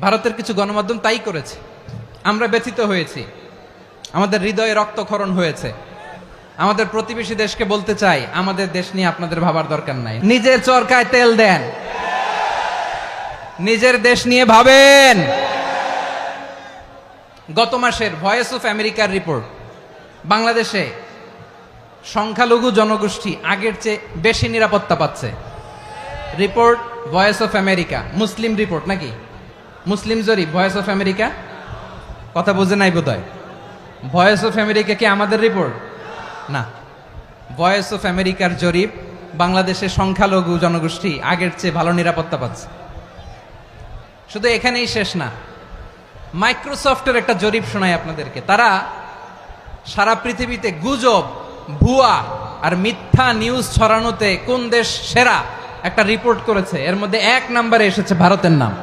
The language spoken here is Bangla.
ভারতের কিছু গণমাধ্যম তাই করেছে। আমরা ব্যথিত হয়েছি, আমাদের হৃদয়ে রক্তক্ষরণ হয়েছে। আমাদের প্রতিবেশী দেশকে বলতে চাই, আমাদের দেশ নিয়ে আপনাদের ভাবার দরকার নাই। নিজের চরকায় তেল দেন, নিজের দেশ নিয়ে ভাবেন। গত মাসের ভয়েস অফ আমেরিকার রিপোর্ট, বাংলাদেশে সংখ্যালঘু জনগোষ্ঠী আগের চেয়ে বেশি নিরাপত্তা পাচ্ছে। Report voice of America, Muslim report নাকি? মুসলিম জরিপ, ভয়েস অফ আমেরিকা। কথা বুঝে নাই বোধহয়। ভয়েস অফ আমেরিকা কি আমাদের রিপোর্ট না? ভয়েস অফ আমেরিকার জরিপ, বাংলাদেশে সংখ্যালঘু জনগোষ্ঠী আগের চেয়ে ভালো নিরাপত্তা পাচ্ছে। শুধু এখানেই শেষ না, মাইক্রোসফটের একটা জরিপ শোনায় আপনাদেরকে। তারা সারা পৃথিবীতে গুজব, ভুয়া আর মিথ্যা নিউজ ছড়ানোতে কোন দেশ সেরা একটা রিপোর্ট করেছে। এর মধ্যে 1 নম্বরে এসেছে ভারতের নাম।